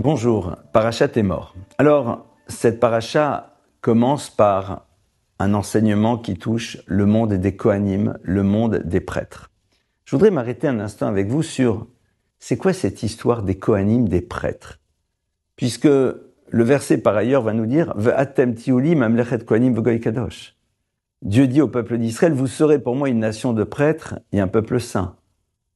Bonjour, Parashat est mort. Alors, cette paracha commence par un enseignement qui touche le monde des Kohanim, le monde des prêtres. Je voudrais m'arrêter un instant avec vous sur c'est quoi cette histoire des Kohanim, des prêtres? Puisque le verset par ailleurs va nous dire Ve'atem tiuli mamlechet Kohanim v'goy kadosh. Dieu dit au peuple d'Israël, vous serez pour moi une nation de prêtres et un peuple saint.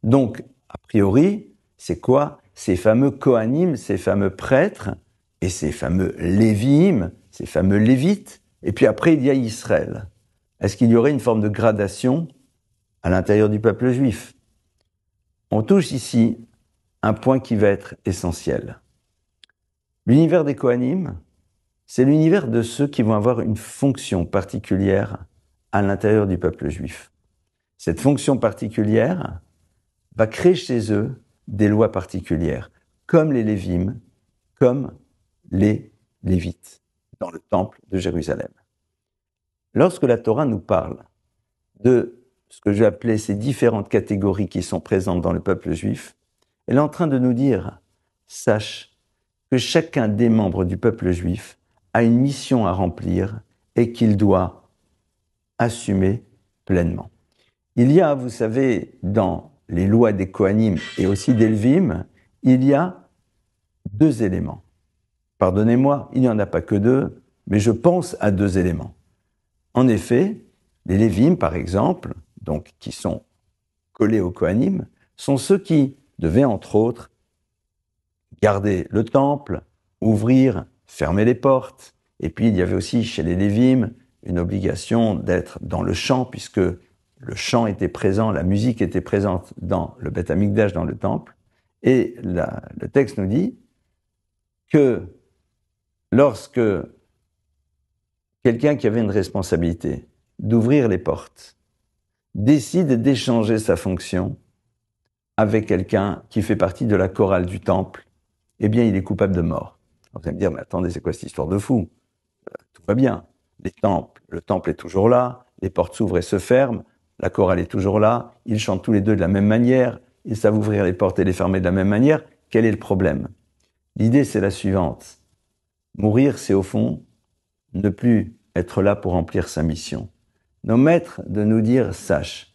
Donc, a priori, c'est quoi? Ces fameux Kohanim, ces fameux prêtres, et ces fameux Lévi'im, ces fameux Lévites, et puis après il y a Israël. Est-ce qu'il y aurait une forme de gradation à l'intérieur du peuple juif? On touche ici un point qui va être essentiel. L'univers des Kohanim, c'est l'univers de ceux qui vont avoir une fonction particulière à l'intérieur du peuple juif. Cette fonction particulière va créer chez eux des lois particulières, comme les Lévim, comme les Lévites, dans le temple de Jérusalem. Lorsque la Torah nous parle de ce que je vais appeler ces différentes catégories qui sont présentes dans le peuple juif, elle est en train de nous dire, sache que chacun des membres du peuple juif a une mission à remplir et qu'il doit assumer pleinement. Il y a, vous savez, dans les lois des Kohanim et aussi des Lévim, il y a deux éléments. Pardonnez-moi, il n'y en a pas que deux, mais je pense à deux éléments. En effet, les Lévim, par exemple, donc qui sont collés aux Kohanim, sont ceux qui devaient, entre autres, garder le temple, ouvrir, fermer les portes. Et puis, il y avait aussi chez les Lévim une obligation d'être dans le chant, puisque le chant était présent, la musique était présente dans le Beth Amikdash, dans le temple. Et le texte nous dit que lorsque quelqu'un qui avait une responsabilité d'ouvrir les portes décide d'échanger sa fonction avec quelqu'un qui fait partie de la chorale du temple, eh bien, il est coupable de mort. Alors, vous allez me dire, mais attendez, c'est quoi cette histoire de fou? Tout va bien. Le temple est toujours là, les portes s'ouvrent et se ferment, la chorale est toujours là, ils chantent tous les deux de la même manière, ils savent ouvrir les portes et les fermer de la même manière. Quel est le problème? L'idée, c'est la suivante. Mourir, c'est au fond ne plus être là pour remplir sa mission. Nos maîtres de nous dire, sache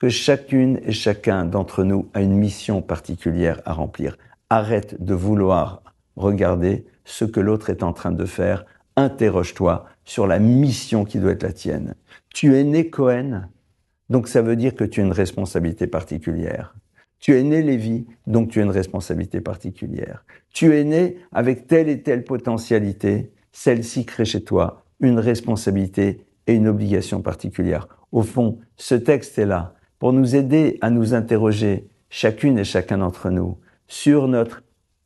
que chacune et chacun d'entre nous a une mission particulière à remplir. Arrête de vouloir regarder ce que l'autre est en train de faire. Interroge-toi sur la mission qui doit être la tienne. Tu es né Cohen, donc ça veut dire que tu as une responsabilité particulière. Tu es né Lévi, donc tu as une responsabilité particulière. Tu es né avec telle et telle potentialité, celle-ci crée chez toi une responsabilité et une obligation particulière. Au fond, ce texte est là pour nous aider à nous interroger, chacune et chacun d'entre nous, sur notre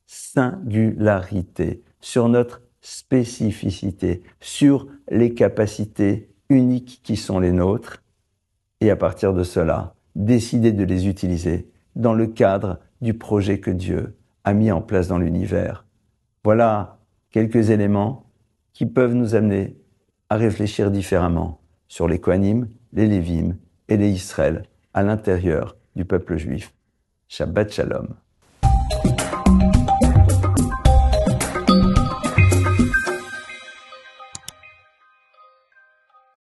singularité, sur notre spécificité, sur les capacités uniques qui sont les nôtres, et à partir de cela, décider de les utiliser dans le cadre du projet que Dieu a mis en place dans l'univers. Voilà quelques éléments qui peuvent nous amener à réfléchir différemment sur les Kohanim, les Lévim et les Israël à l'intérieur du peuple juif. Shabbat Shalom.